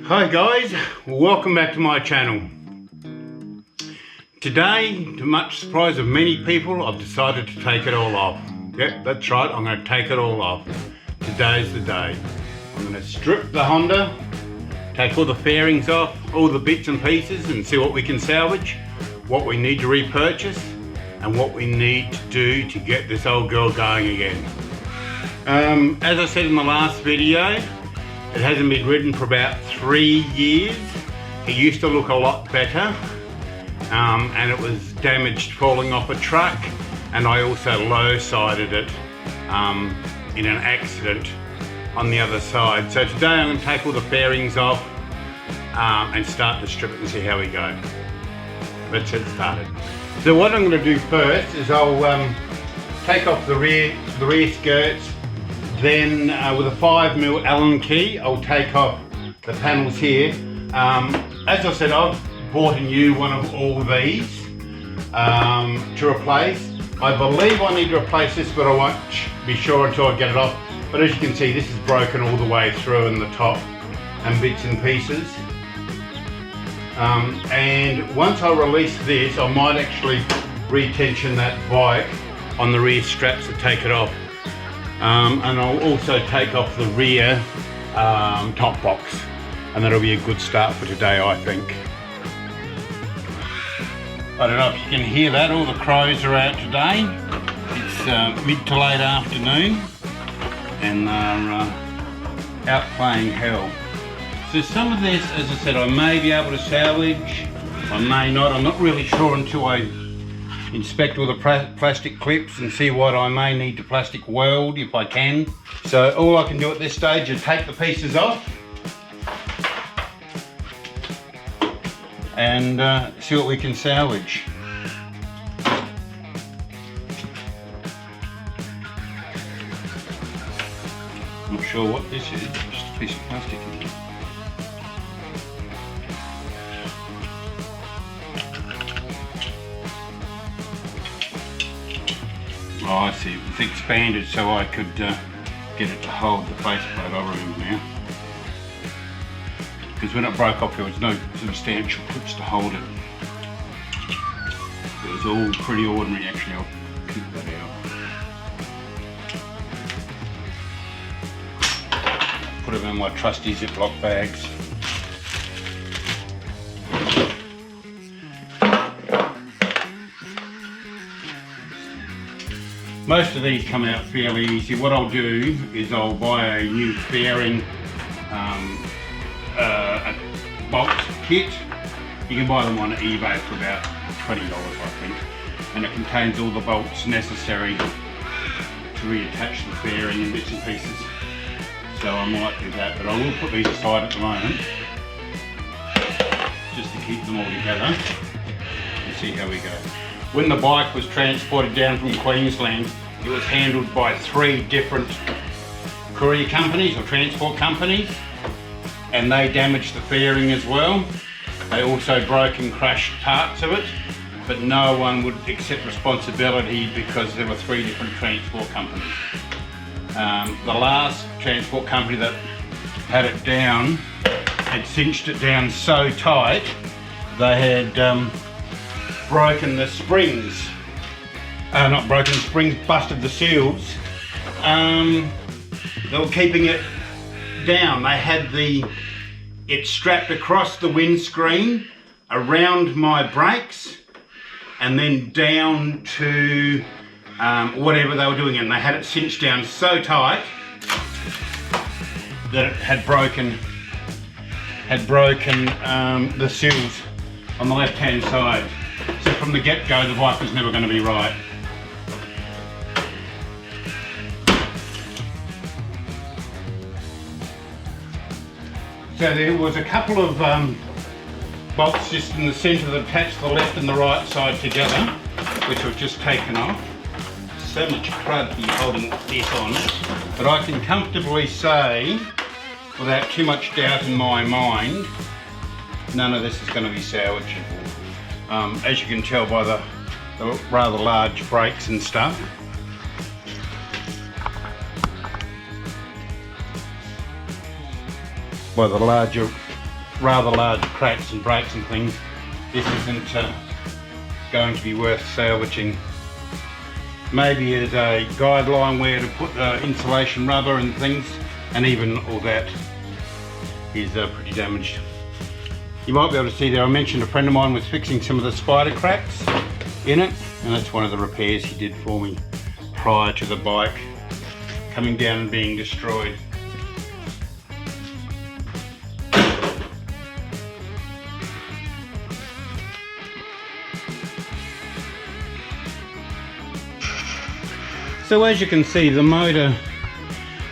Hi guys, welcome back to my channel. Today, to much surprise of many people, I've decided to take it all off. Yep, that's right, I'm going to take it all off. Today's the day. I'm going to strip the Honda, take all the fairings off, all the bits and pieces, and see what we can salvage, what we need to repurchase, and what we need to do to get this old girl going again. As I said in the last video, it hasn't been ridden for about 3 years. It used to look a lot better, and it was damaged falling off a truck, and I also low-sided it in an accident on the other side. So today I'm going to take all the fairings off and start to strip it and see how we go. Let's get started. So what I'm going to do first is I'll take off the rear skirts. Then with a 5mm Allen key, I'll take off the panels here. As I said, I've bought a new one of all these to replace. I believe I need to replace this, but I won't be sure until I get it off. But as you can see, this is broken all the way through in the top and bits and pieces. And once I release this, I might actually retension that bike on the rear straps to take it off. And I'll also take off the rear top box, and that'll be a good start for today, I think. I don't know if you can hear that, all the crows are out today. It's mid to late afternoon and they're out playing hell. So some of this, as I said, I may be able to salvage, I may not. I'm not really sure until I inspect all the plastic clips and see what I may need to plastic weld if I can. So all I can do at this stage is take the pieces off and see what we can salvage. Not sure what this is, just a piece of plastic. Oh, I see. It's expanded so I could get it to hold the faceplate. I remember now. Because when it broke off, there was no substantial clips to hold it. It was all pretty ordinary, actually. I'll keep that out. Put them in my trusty Ziploc bags. Most of these come out fairly easy. What I'll do is I'll buy a new fairing a bolt kit. You can buy them on eBay for about $20, I think. And it contains all the bolts necessary to reattach the fairing and bits and pieces. So I might do that, but I will put these aside at the moment, just to keep them all together and see how we go. When the bike was transported down from Queensland, it was handled by 3 different courier companies or transport companies, and they damaged the fairing as well. They also broke and crashed parts of it, but no one would accept responsibility because there were 3 different transport companies. The last transport company that had it down had cinched it down so tight they had broken the springs. Not broken the springs, busted the seals. They were keeping it down. They had it strapped across the windscreen, around my brakes, and then down to whatever they were doing, and they had it cinched down so tight that it had broken the seals on the left hand side. So from the get-go, the bike was never going to be right. So there was a couple of bolts just in the centre that attached the left and the right side together, which I've just taken off. So much crud here holding this on, but I can comfortably say, without too much doubt in my mind, none of this is going to be salvageable. As you can tell by the rather large brakes and stuff. By the larger rather large cracks and breaks and things, this isn't going to be worth salvaging. Maybe as a guideline where to put the insulation rubber and things, and even all that is pretty damaged. You might be able to see there, I mentioned a friend of mine was fixing some of the spider cracks in it, and that's one of the repairs he did for me prior to the bike coming down and being destroyed. So as you can see, the motor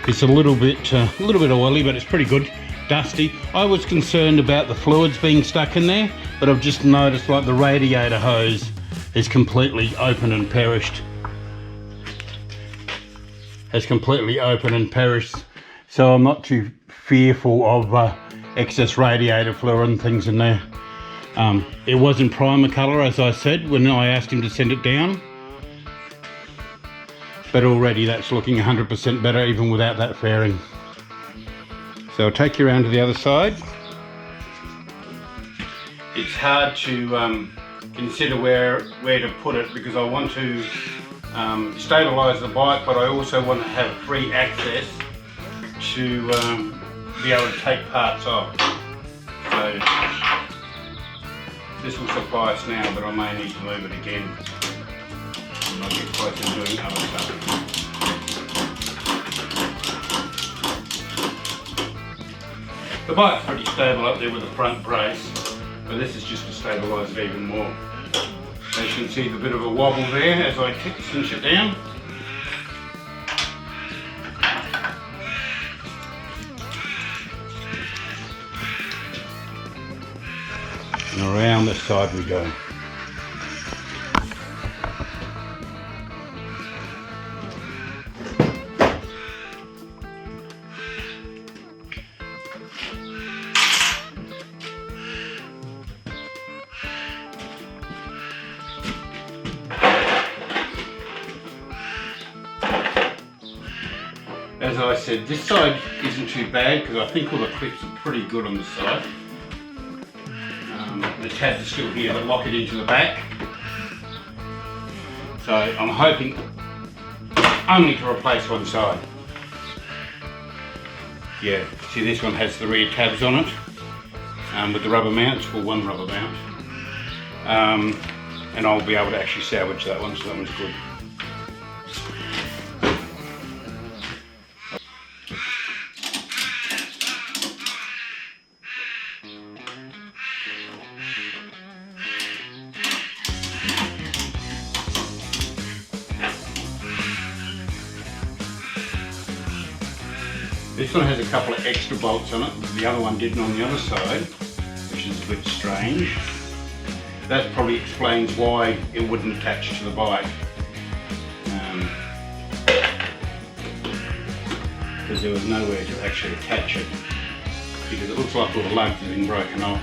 is a little bit oily, but it's pretty good, dusty. I was concerned about the fluids being stuck in there, but I've just noticed like the radiator hose is completely open and perished. So I'm not too fearful of excess radiator fluid and things in there. It was in primer colour, as I said when I asked him to send it down. But already that's looking 100% better even without that fairing. So I'll take you around to the other side. It's hard to consider where to put it because I want to stabilise the bike, but I also want to have free access to be able to take parts off. So this will suffice now, but I may need to move it again. I get closer to doing other stuff. The bike's pretty stable up there with the front brace, but this is just to stabilise it even more. As you can see, the bit of a wobble there as I cinch it down. And around this side we go. As I said, this side isn't too bad because I think all the clips are pretty good on the side. The tabs are still here that lock it into the back. So I'm hoping only to replace one side. Yeah, see this one has the rear tabs on it with the rubber mounts, or one rubber mount. And I'll be able to actually salvage that one, so that one's good. This one has a couple of extra bolts on it, but the other one didn't on the other side, which is a bit strange. That probably explains why it wouldn't attach to the bike. Because there was nowhere to actually attach it, because it looks like all the lugs have been broken off.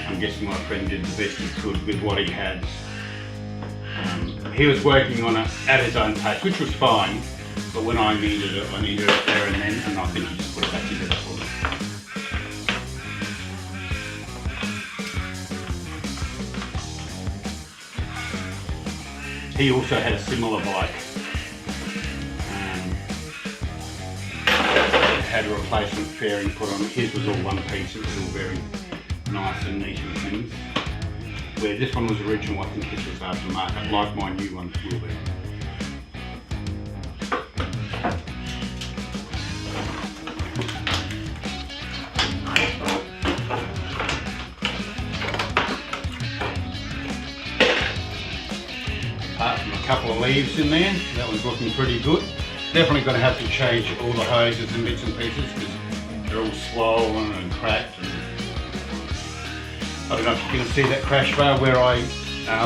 I'm guessing my friend did the best he could with what he had. He was working on it at his own pace, which was fine, but when I needed it there and then, and I think he just put it back together for me. He also had a similar bike. Had a replacement fairing put on it. His was all one piece, it was all very nice and neat and things. Where this one was original, I think this was aftermarket, like my new one will be. Apart from a couple of leaves in there, that was looking pretty good. Definitely going to have to change all the hoses and bits and pieces because they're all swollen and cracked. And I don't know if you can see that crash bar where I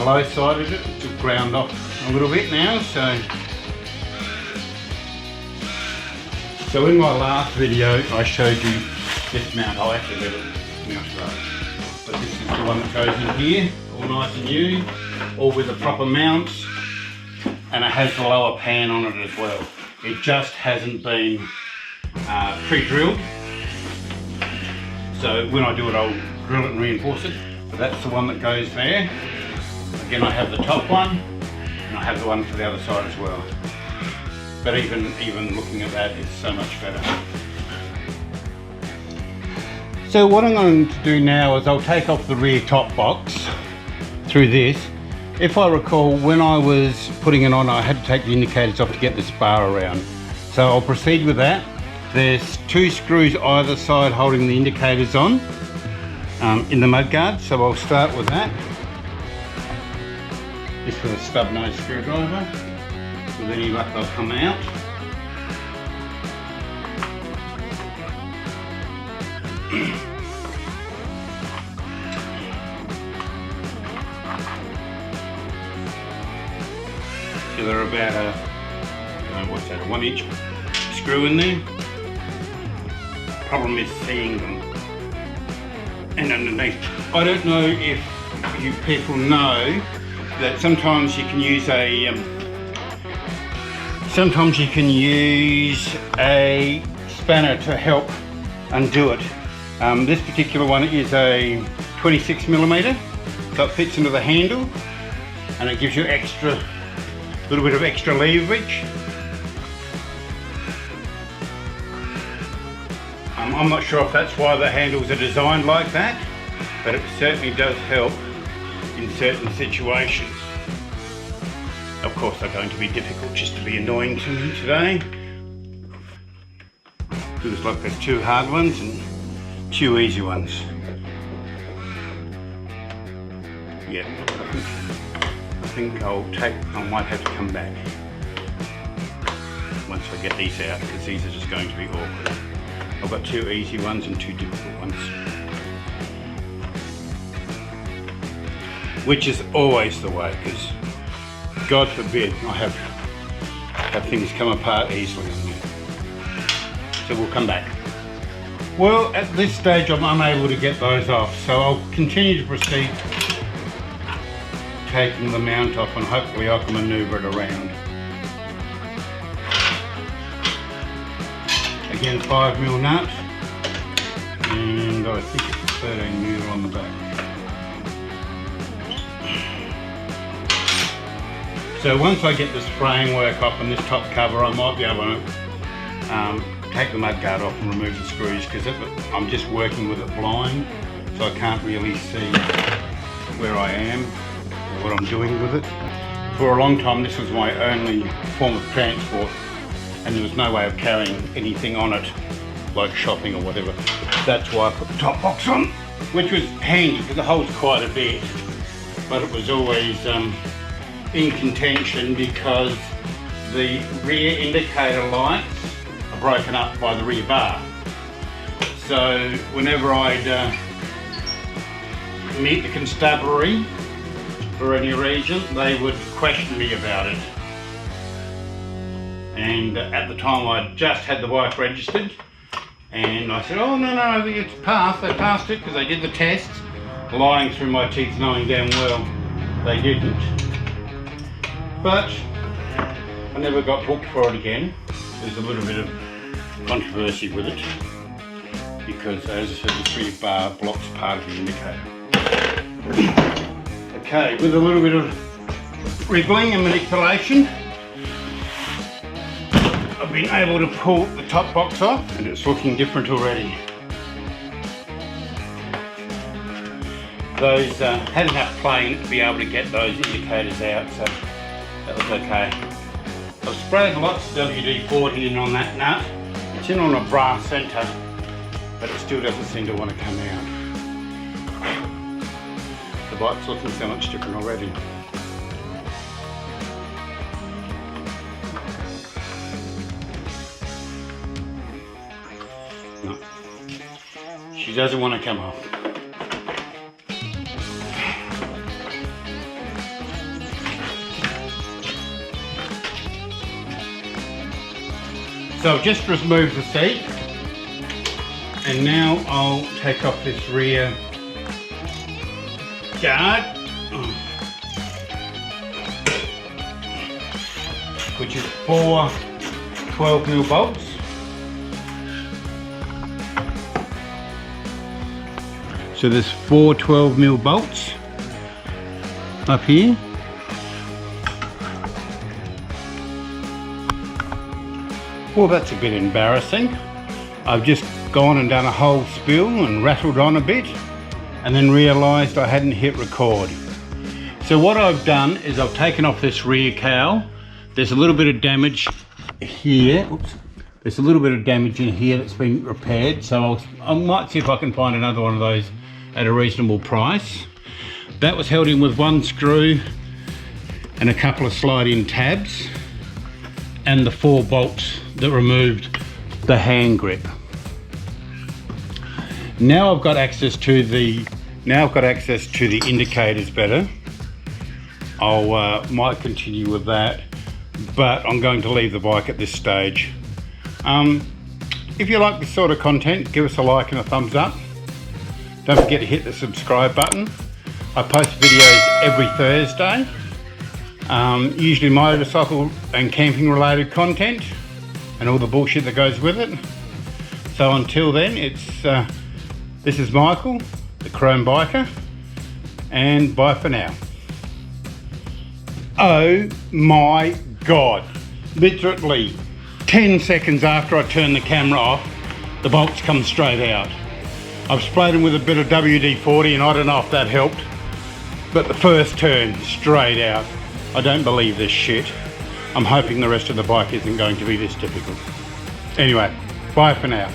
low-sided it. It's just ground off a little bit now. So in my last video I showed you this mount. I'll have to let it mount up. But this is the one that goes in here, all nice and new, all with the proper mounts. and it has the lower pan on it as well. It just hasn't been pre-drilled. So when I do it, I'll drill it and reinforce it. But that's the one that goes there. Again, I have the top one, and I have the one for the other side as well. But even looking at that, it's so much better. So what I'm going to do now is I'll take off the rear top box through this. If I recall, when I was putting it on, I had to take the indicators off to get this bar around. So I'll proceed with that. There's 2 screws either side holding the indicators on in the mudguard, so I'll start with that. This with a stub nose screwdriver. With any luck they'll come out. So they're about what's that, a 1-inch screw in there. Problem is seeing them. And underneath, I don't know if you people know that sometimes you can use a spanner to help undo it. This particular one is a 26mm, so it fits into the handle and it gives you little bit of extra leverage. I'm not sure if that's why the handles are designed like that, but it certainly does help in certain situations. Of course, they're going to be difficult just to be annoying to me today. Looks like there's 2 hard ones and 2 easy ones. Yeah, I think I might have to come back once I get these out, because these are just going to be awkward. I've got 2 easy ones and 2 difficult ones, which is always the way, because God forbid I have things come apart easily on me. So we'll come back. Well, at this stage I'm unable to get those off, so I'll continue to proceed taking the mount off, and hopefully I can manoeuvre it around. Again, 5mm nut, and I think it's 13mm on the back. So once I get this framework off and this top cover, I might be able to take the mudguard off and remove the screws, because I'm just working with it blind, so I can't really see where I am or what I'm doing with it. For a long time this was my only form of transport, and there was no way of carrying anything on it, like shopping or whatever. That's why I put the top box on, which was handy because it holds quite a bit, but it was always in contention because the rear indicator lights are broken up by the rear bar. So whenever I'd meet the constabulary for any reason, they would question me about it. And at the time I just had the bike registered, and I said, oh no, it's passed. They passed it because they did the tests, lying through my teeth knowing damn well they didn't. But I never got booked for it again. There's a little bit of controversy with it because, as I said, the rear bar blocks part of the indicator. Okay, with a little bit of wriggling and manipulation, I've been able to pull the top box off, and it's looking different already. Those had enough playing to be able to get those indicators out, so that was okay. I've sprayed lots of WD-40 in on that nut. It's in on a brass centre, but it still doesn't seem to want to come out. The bike's looking so much different already. No, she doesn't want to come off. So I've just removed the seat, and now I'll take off this rear guard. which is 4 12mm bolts. So there's 4 12mm bolts up here. Well, that's a bit embarrassing. I've just gone and done a whole spill and rattled on a bit and then realised I hadn't hit record. So what I've done is I've taken off this rear cowl. There's a little bit of damage here. Oops. There's a little bit of damage in here that's been repaired, so I might see if I can find another one of those at a reasonable price. That was held in with 1 screw and a couple of slide-in tabs and the 4 bolts that removed the hand grip. Now I've got access to the indicators better. Might continue with that, but I'm going to leave the bike at this stage. If you like this sort of content, give us a like and a thumbs up. Don't forget to hit the subscribe button. I post videos every Thursday, usually motorcycle and camping related content and all the bullshit that goes with it. So until then, this is Michael, the Chrome Biker, and bye for now. Oh my God, literally 10 seconds after I turn the camera off, the bolts come straight out. I've sprayed them with a bit of WD-40 and I don't know if that helped, but the first turn, straight out. I don't believe this shit. I'm hoping the rest of the bike isn't going to be this difficult. Anyway, bye for now.